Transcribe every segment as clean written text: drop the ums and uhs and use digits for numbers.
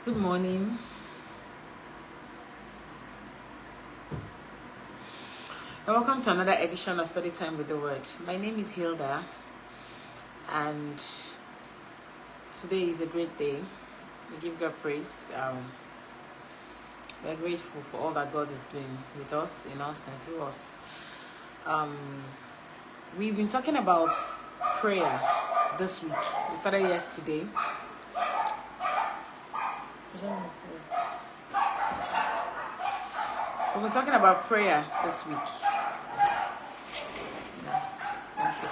Good morning. And welcome to another edition of Study Time with the Word. My name is Hilda, and today is a great day. We give God praise. We're grateful for all that God is doing with us, in us, and through us. We've been talking about prayer this week. We started yesterday. We've been talking about prayer this week. Thank you.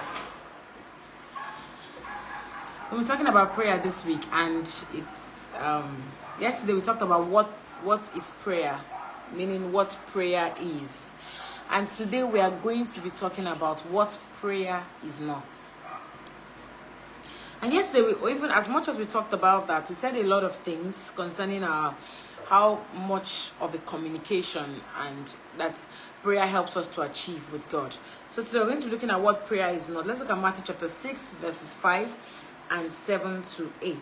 We've been talking about prayer this week, and it's yesterday we talked about what is prayer, meaning what prayer is. And today we are going to be talking about what prayer is not. And yesterday, even as much as we talked about that, we said a lot of things concerning how much of a communication and that's prayer helps us to achieve with God. So today we're going to be looking at what prayer is not. Let's look at Matthew chapter 6, verses 5 and 7 to 8.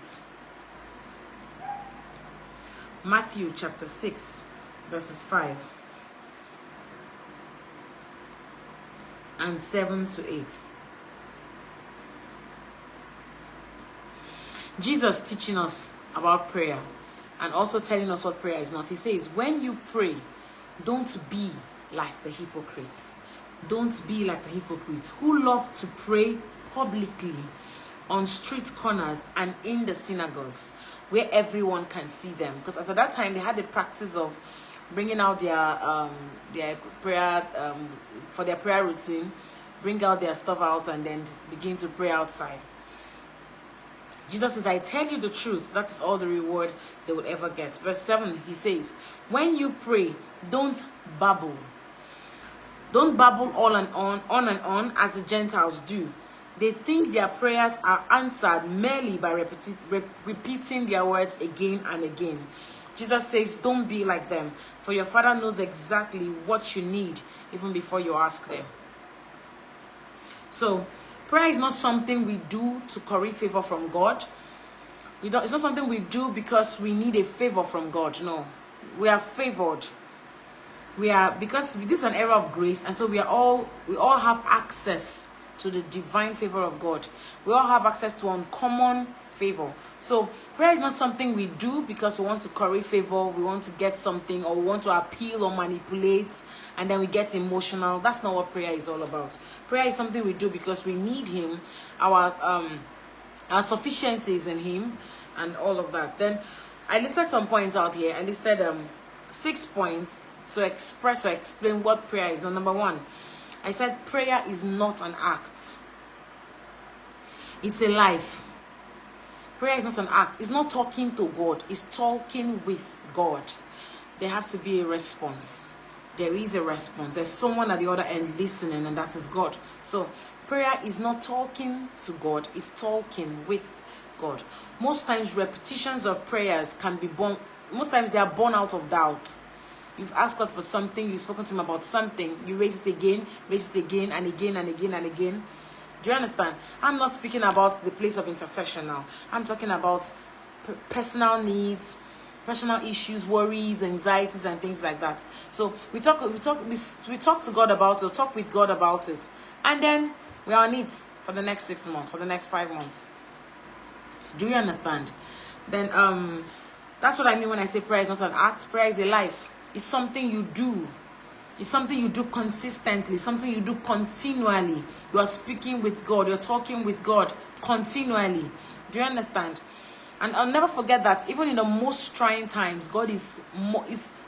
Matthew chapter 6, verses 5 and 7 to 8. Jesus teaching us about prayer and also telling us what prayer is not. He says, when you pray, don't be like the hypocrites. Don't be like the hypocrites who love to pray publicly on street corners and in the synagogues where everyone can see them. Because as at that time, they had the practice of bringing out their prayer, for their prayer routine, bring out their stuff out and then begin to pray outside. Jesus says, I tell you the truth, that is all the reward they would ever get. Verse 7, he says, when you pray, don't babble. Don't babble on and on as the Gentiles do. They think their prayers are answered merely by repeating their words again and again. Jesus says, don't be like them, for your Father knows exactly what you need even before you ask them. So, prayer is not something we do to curry favor from God. It's not something we do because we need a favor from God. No, we are favored. Because this is an era of grace, and so we all have access to the divine favor of God. We all have access to uncommon favor. So prayer is not something we do because we want to curry favor, we want to get something, or we want to appeal or manipulate, and then we get emotional. That's not what prayer is all about. Prayer is something we do because we need Him, our sufficiency is in Him, and all of that. Then I listed some points out here. I listed 6 points to express or explain what prayer is. Now, number 1, I said prayer is not an act. It's a life. Prayer is not an act. It's not talking to God. It's talking with God. There has to be a response. There is a response. There's someone at the other end listening, and that is God. So prayer is not talking to God. It's talking with God. Most times repetitions of prayers can be born. Most times they are born out of doubt. You've asked God for something. You've spoken to Him about something. You raise it again and again and again and again. Do you understand? I'm not speaking about the place of intercession now. I'm talking about personal needs, personal issues, worries, anxieties, and things like that. So we talk to God about it, talk with God about it, and then we are on it for the next 6 months, for the next 5 months. Do you understand? Then that's what I mean when I say prayer is not an act. Prayer is a life. It's something you do. It's something you do consistently, something you do continually. You are speaking with God, you're talking with God continually. Do you understand? And I'll never forget that even in the most trying times, God is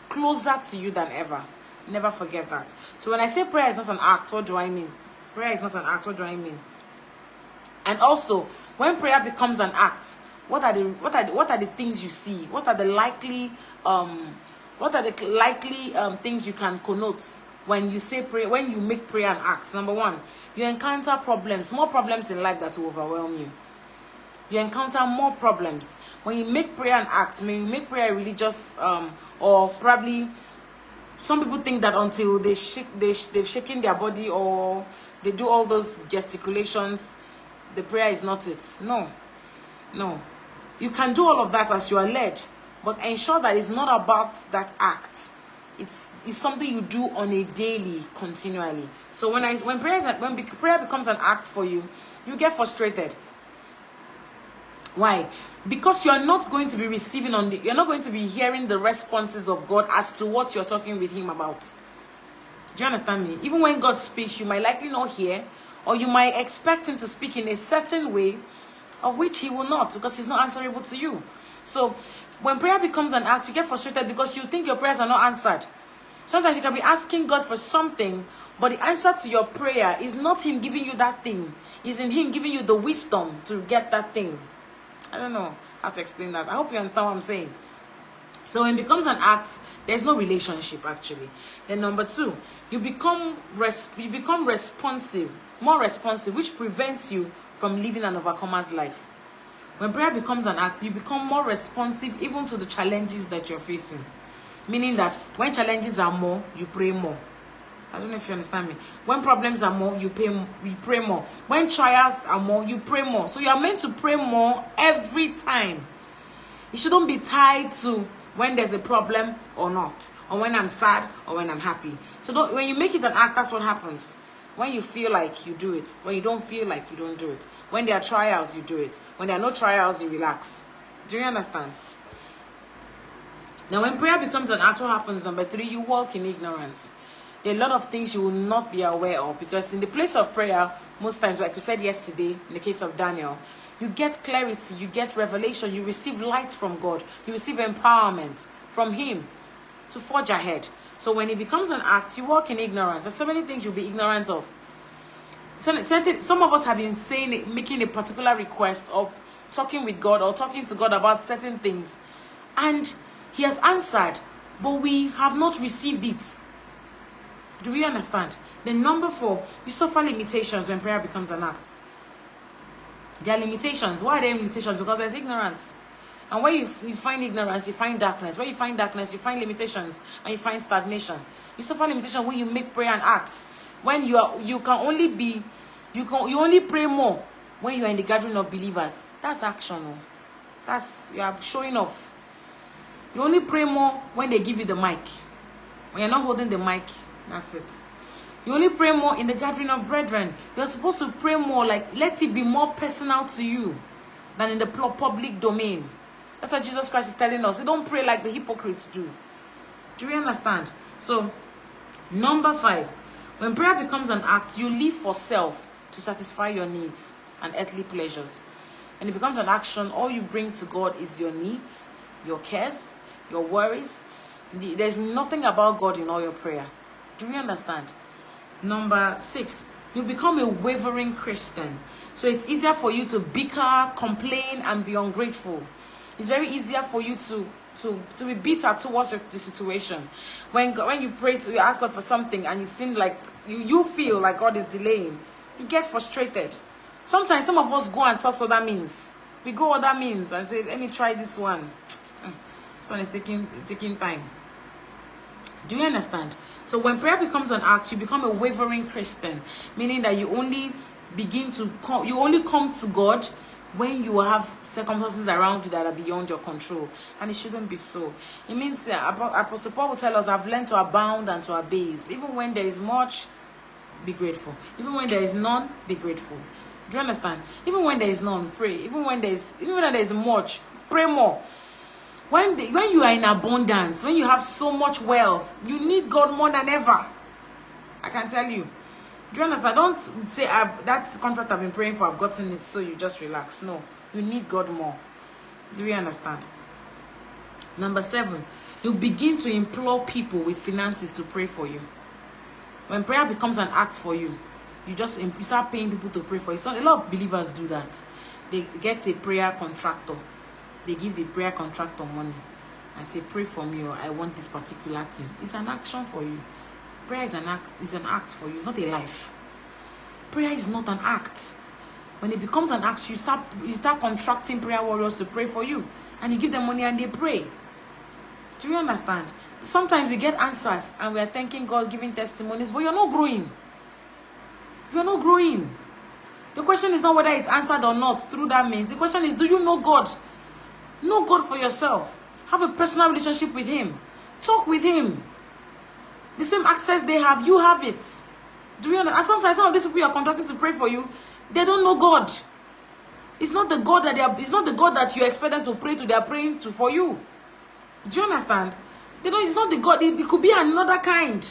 closer to you than ever. Never forget that. So when I say prayer is not an act, what do I mean? Prayer is not an act, what do I mean? And also, when prayer becomes an act, what are the things you see? What are the likely things you can connote when you say prayer, when you make prayer an act? Number 1, you encounter problems, more problems in life that will overwhelm you. You encounter more problems when you make prayer an act. When you make prayer religious, or probably some people think that until they've shaken their body or they do all those gesticulations, the prayer is not it. No. You can do all of that as you are led. but ensure that it's not about that act. It's something you do on a daily, continually. So when prayer becomes an act for you, you get frustrated. Why? Because you're not going to be you're not going to be hearing the responses of God as to what you're talking with him about. Do you understand me? Even when God speaks, you might likely not hear, or you might expect him to speak in a certain way, of which he will not, because he's not answerable to you. So when prayer becomes an act, you get frustrated because you think your prayers are not answered. Sometimes you can be asking God for something, but the answer to your prayer is not him giving you that thing. It's in him giving you the wisdom to get that thing. I don't know how to explain that. I hope you understand what I'm saying. So when it becomes an act, there's no relationship actually. Then number 2, you become responsive, more responsive, which prevents you from living an overcomer's life. When prayer becomes an act, you become more responsive even to the challenges that you're facing. Meaning that when challenges are more, you pray more. I don't know if you understand me. When problems are more, you pray more. When trials are more, you pray more. So you are meant to pray more every time. It shouldn't be tied to when there's a problem or not, or when I'm sad or when I'm happy. So when you make it an act, that's what happens. When you feel like, you do it. When you don't feel like, you don't do it. When there are trials, you do it. When there are no trials, you relax. Do you understand? Now, when prayer becomes an act, what happens? Number 3, you walk in ignorance. There are a lot of things you will not be aware of, because in the place of prayer, most times, like we said yesterday, in the case of Daniel, you get clarity, you get revelation, you receive light from God, you receive empowerment from him to forge ahead. So when it becomes an act, you walk in ignorance. There's so many things you'll be ignorant of. Some of us have been making a particular request, or talking with God, or talking to God about certain things, and he has answered, but we have not received it. Do we understand? Then number 4, you suffer limitations when prayer becomes an act. There are limitations. Why are there limitations? Because there's ignorance. And when you find ignorance, you find darkness. When you find darkness, you find limitations, and you find stagnation. You suffer limitation when you make prayer an act. When you only pray more when you are in the gathering of believers. That's action. You are showing off. You only pray more when they give you the mic. When you're not holding the mic, that's it. You only pray more in the gathering of brethren. You're supposed to pray more, like, let it be more personal to you than in the public domain. That's what Jesus Christ is telling us. You don't pray like the hypocrites do. Do you understand? So, number 5, when prayer becomes an act, you live for self to satisfy your needs and earthly pleasures. When it becomes an action, all you bring to God is your needs, your cares, your worries. There's nothing about God in all your prayer. Do you understand? Number 6, you become a wavering Christian. So it's easier for you to bicker, complain, and be ungrateful. It's very easier for you to be bitter towards the situation. When you pray, you ask God for something, and it seems like you feel like God is delaying, you get frustrated. Sometimes some of us go and search other means. We go other means and say, let me try this one. This one is taking time. Do you understand? So when prayer becomes an act, you become a wavering Christian, meaning that you only come to God when you have circumstances around you that are beyond your control, and it shouldn't be so. It means Apostle Paul will tell us, I've learned to abound and to abase. Even when there is much, be grateful. Even when there is none, be grateful. Do you understand? Even when there is none, pray. Even when there is much, pray more. When you are in abundance, when you have so much wealth, you need God more than ever. I can tell you. Do you understand? Don't say, that contract I've been praying for, I've gotten it, so you just relax. No, you need God more. Do you understand? Number 7, you begin to implore people with finances to pray for you. When prayer becomes an act for you, you start paying people to pray for you. So a lot of believers do that. They get a prayer contractor. They give the prayer contractor money and say, pray for me, or I want this particular thing. It's an action for you. Prayer is an act for you. It's not a life. Prayer is not an act. When it becomes an act, you start contracting prayer warriors to pray for you, and you give them money and they pray. Do you understand? Sometimes we get answers and we are thanking God, giving testimonies, but you're not growing. You're not growing. The question is not whether it's answered or not through that means. The question is, do you know God? Know God for yourself. Have a personal relationship with him. Talk with him. The same access they have, you have it. Do you understand? And sometimes some of these people you are contracting to pray for you, they don't know God. It's not the God that it's not the God that you expect them to pray to, they are praying to for you. Do you understand? They know it's not the God, it could be another kind.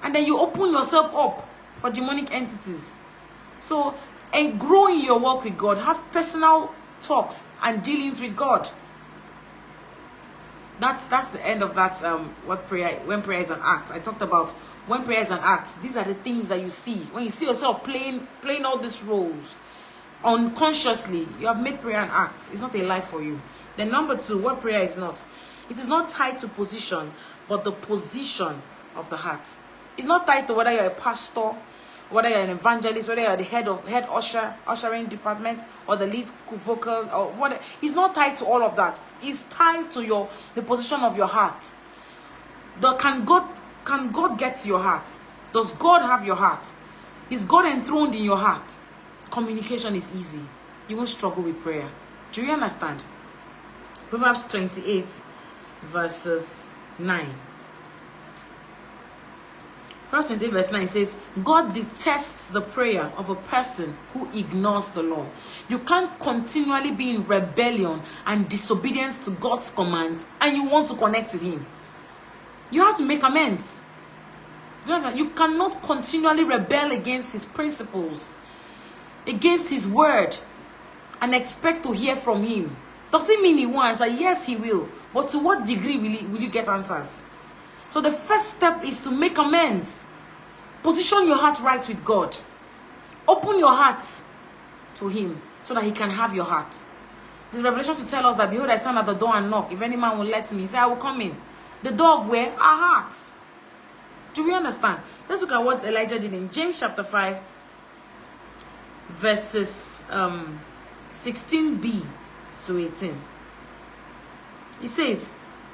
And then you open yourself up for demonic entities. So, and grow in your walk with God. Have personal talks and dealings with God. That's the end of that when prayer is an act. I talked about when prayer is an act. These are the things that you see. When you see yourself playing all these roles unconsciously, you have made prayer an act. It's not a life for you. Then number 2, what prayer is not. It is not tied to position, but the position of the heart. It's not tied to whether you're a pastor, whether you're an evangelist, whether you're the head ushering department, or the lead vocal, or whatever. It's not tied to all of that. It's tied to the position of your heart. Can God get to your heart? Does God have your heart? Is God enthroned in your heart? Communication is easy. You won't struggle with prayer. Do you understand? Proverbs 28 verses 9. Proverbs 28 verse 9 says, God detests the prayer of a person who ignores the law. You can't continually be in rebellion and disobedience to God's commands and you want to connect with him. You have to make amends. Do you understand? You cannot continually rebel against his principles, against his word, and expect to hear from him. Does it mean he will answer? Yes, he will. But to what degree will you get answers? So the first step is to make amends. Position your heart right with God. Open your heart to him so that he can have your heart. The revelation to tell us that, behold, I stand at the door and knock. If any man will let me, he said, I will come in. The door of where? Our hearts. Do we understand? Let's look at what Elijah did in James chapter 5, verses 16b to 18. He says,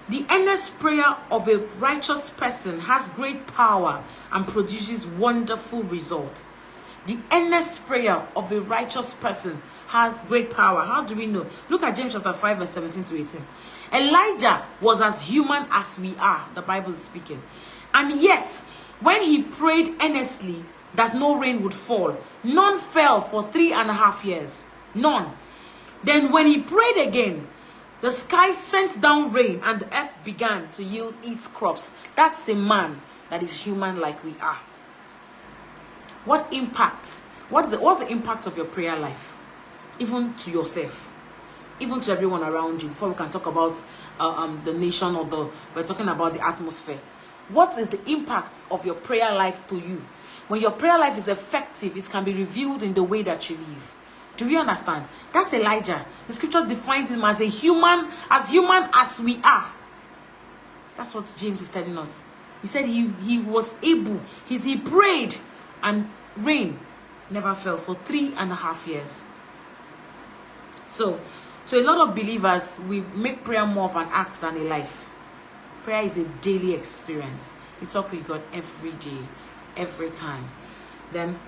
the earnest prayer of a righteous person has great power and produces wonderful results. The earnest prayer of a righteous person has great power. How do we know? Look at James chapter 5 verse 17 to 18. Elijah was as human as we are, the Bible is speaking. And yet, when he prayed earnestly that no rain would fall, none fell for 3.5 years. None. Then when he prayed again, the sky sent down rain and the earth began to yield its crops. That's a man that is human like we are. What impact? What's the impact of your prayer life? Even to yourself, even to everyone around you. Before we can talk about the nation we're talking about the atmosphere. What is the impact of your prayer life to you? When your prayer life is effective, it can be revealed in the way that you live. Do we understand? That's Elijah. The scripture defines him as human as we are. That's what James is telling us. He said he was able, he prayed and rain never fell for 3.5 years. So, to a lot of believers, we make prayer more of an act than a life. Prayer is a daily experience. You talk with God every day, every time. Then,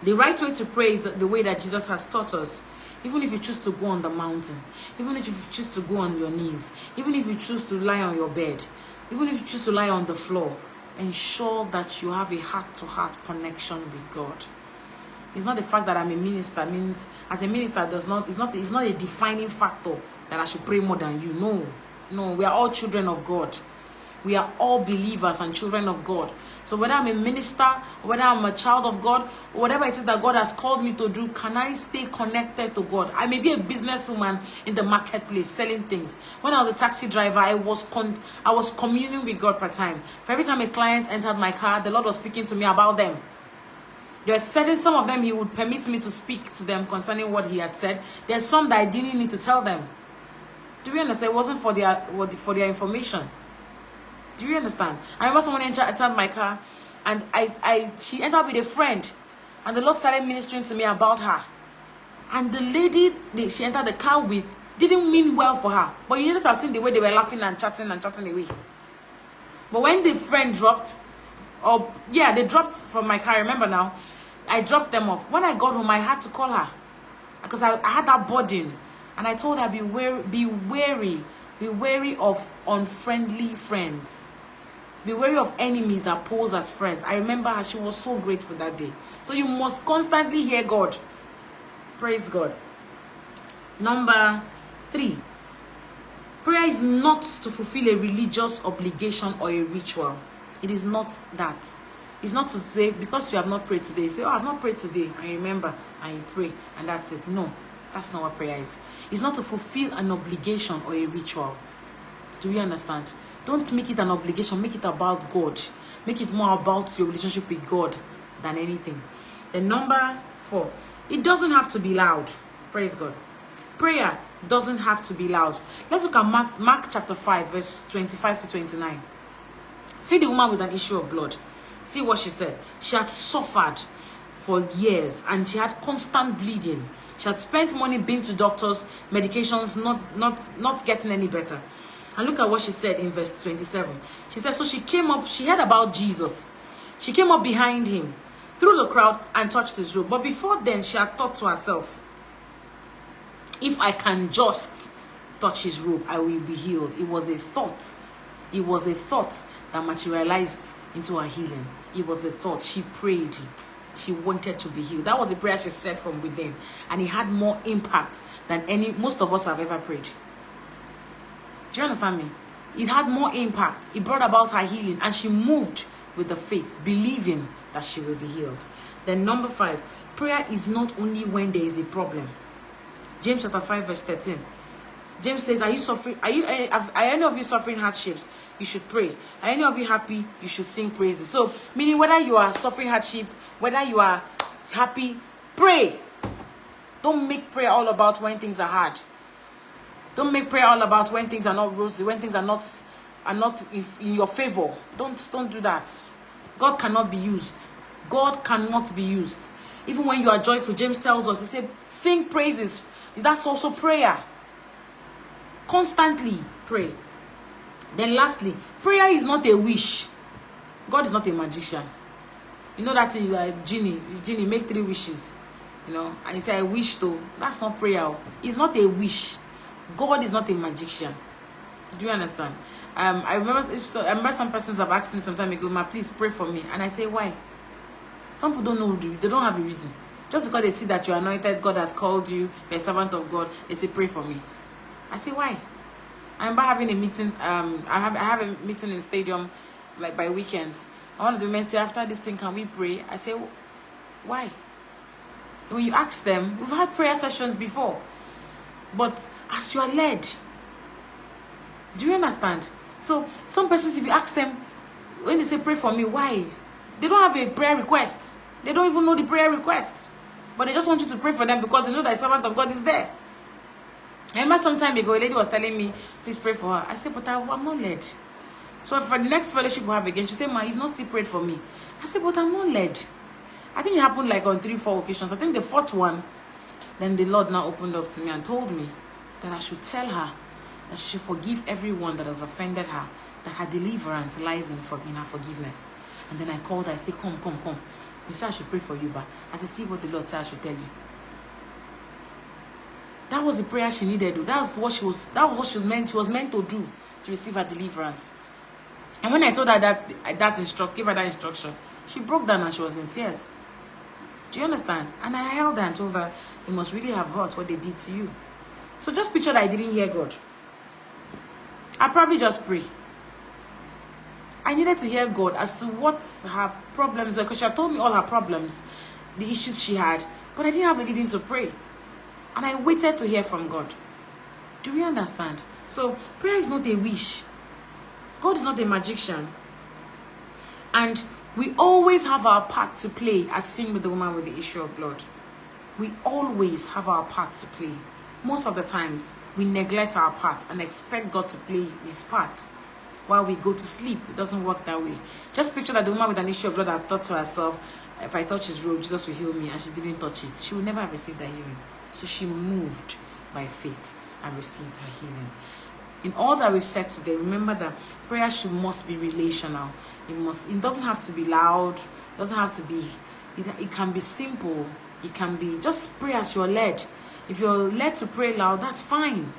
the right way to pray is the way that Jesus has taught us. Even if you choose to go on the mountain, even if you choose to go on your knees, even if you choose to lie on your bed, even if you choose to lie on the floor, ensure that you have a heart-to-heart connection with God. It's not the fact that I'm a minister means, as a minister, it's not a defining factor that I should pray more than you. No, we are all children of God. We are all believers and children of God. So whether I'm a minister, whether I'm a child of God, or whatever it is that God has called me to do, can I stay connected to God? I may be a businesswoman in the marketplace selling things. When I was a taxi driver, I was communing with God per time. For every time a client entered my car, the Lord was speaking to me about them. There are some of them he would permit me to speak to them concerning what he had said. There's some that I didn't need to tell them. Do you understand? It wasn't for their information. Do you understand? I remember someone entered my car, and she entered with a friend, and the Lord started ministering to me about her. And the lady she entered the car with didn't mean well for her, but you need to have seen the way they were laughing and chatting away. But when the friend dropped, they dropped from my car. Remember now, I dropped them off. When I got home, I had to call her because I had that burden, and I told her, be wary Be wary of unfriendly friends. Be wary of enemies that pose as friends. I remember her, she was so grateful that day. So you must constantly hear God. Praise God. Number 3. Prayer is not to fulfill a religious obligation or a ritual. It is not that. It's not to say, because you have not prayed today, you say, oh, I have not prayed today. And you remember, and you pray, and that's it. No, that's not what prayer is. It's not to fulfill an obligation or a ritual. Do you understand? Don't make it an obligation. Make it about God. Make it more about your relationship with God than anything. Then number 4, it doesn't have to be loud. Praise God. Prayer doesn't have to be loud. Let's look at Mark chapter 5, verse 25 to 29. See the woman with an issue of blood. See what she said. She had suffered for years and she had constant bleeding. She had spent money being to doctors, medications, not getting any better. And look at what she said in verse 27. She said, so she came up, she heard about Jesus. She came up behind him through the crowd and touched his robe. But before then, she had thought to herself, if I can just touch his robe, I will be healed. It was a thought. It was a thought that materialized into her healing. It was a thought. She prayed it. She wanted to be healed. That was a prayer she said from within. And it had more impact than most of us have ever prayed. Do you understand me? It had more impact. It brought about her healing. And she moved with the faith, believing that she will be healed. Then number 5, prayer is not only when there is a problem. James chapter 5 verse 13. James says, are any of you suffering hardships? You should pray. Are any of you happy? You should sing praises. So, meaning whether you are suffering hardship, whether you are happy, pray. Don't make prayer all about when things are hard. Don't make prayer all about when things are not rosy, when things are not in your favor. Don't do that. God cannot be used. God cannot be used. Even when you are joyful, James tells us, he said, sing praises. That's also prayer. Constantly pray. Then lastly, prayer is not a wish. God is not a magician. You know that thing, like genie, make 3 wishes. You know, and you say, I wish to. That's not prayer. It's not a wish. God is not a magician. Do you understand? I remember some persons have asked me some time ago, Ma, please pray for me. And I say, why? Some people don't know, they don't have a reason. Just because they see that you're anointed, God has called you, you're a servant of God, they say, pray for me. I say, why? I remember having a meeting, I have a meeting in the stadium, like by weekends. And one of the men say, after this thing, can we pray? I say, why? When you ask them, we've had prayer sessions before. But as you are led, do you understand? So, some persons, if you ask them, when they say, pray for me, why? They don't have a prayer request. They don't even know the prayer request. But they just want you to pray for them because they know that a servant of God is there. I remember some time ago, a lady was telling me, please pray for her. I said, but I'm not led. So for the next fellowship we have again, she said, Ma, you've not still prayed for me. I said, but I'm not led. I think it happened like on 3-4 occasions. I think the 4th one, then the Lord now opened up to me and told me that I should tell her that she should forgive everyone that has offended her, that her deliverance lies in her forgiveness. And then I called her, I said, come. You said I should pray for you, but I said, see what the Lord said I should tell you. That was the prayer she needed. That was what she was meant to do to receive her deliverance. And when I told her give her that instruction, she broke down and she was in tears. Do you understand? And I held her and told her, you must really have hurt what they did to you. So just picture that I didn't hear God. I probably just pray. I needed to hear God as to what her problems were, because she had told me all her problems, the issues she had, but I didn't have anything to pray. And I waited to hear from God. Do we understand? So prayer is not a wish. God is not a magician. And we always have our part to play, as seen with the woman with the issue of blood. We always have our part to play. Most of the times, we neglect our part and expect God to play his part while we go to sleep. It doesn't work that way. Just picture that the woman with an issue of blood had thought to herself, if I touch his robe, Jesus will heal me, and she didn't touch it. She will never have received that healing. So she moved by faith and received her healing. In all that we've said today, remember that prayer must be relational. It doesn't have to be loud. It doesn't have to be, it can be simple. It can be, just pray as you're led. If you're led to pray loud, that's fine.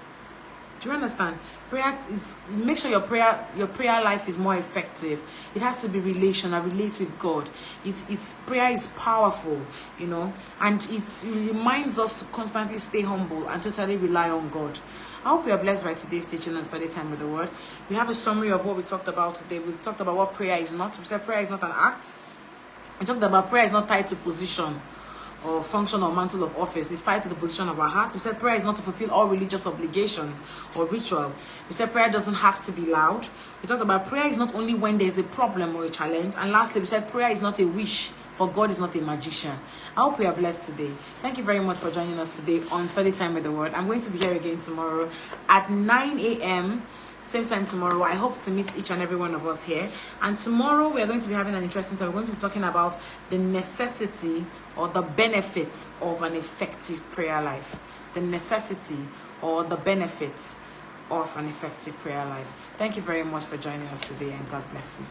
Do you understand? Prayer is, make sure your prayer life is more effective. It has to be relational, relate with God. It's prayer is powerful, you know, and it reminds us to constantly stay humble and totally rely on God. I hope you are blessed by today's teaching and study time with the word. We have a summary of what we talked about today. We talked about what prayer is not. We said prayer is not an act. We talked about prayer is not tied to position or function or mantle of office. It's tied to the position of our heart. We said prayer is not to fulfill all religious obligation or ritual. We said prayer doesn't have to be loud. We talked about prayer is not only when there's a problem or a challenge. And lastly, we said prayer is not a wish, for God is not a magician. I hope we are blessed today. Thank you very much for joining us today on Study Time with the Word. I'm going to be here again tomorrow at 9 a.m. Same time tomorrow. I hope to meet each and every one of us here. And tomorrow we are going to be having an interesting time. We're going to be talking about the necessity or the benefits of an effective prayer life. The necessity or the benefits of an effective prayer life. Thank you very much for joining us today, and God bless you.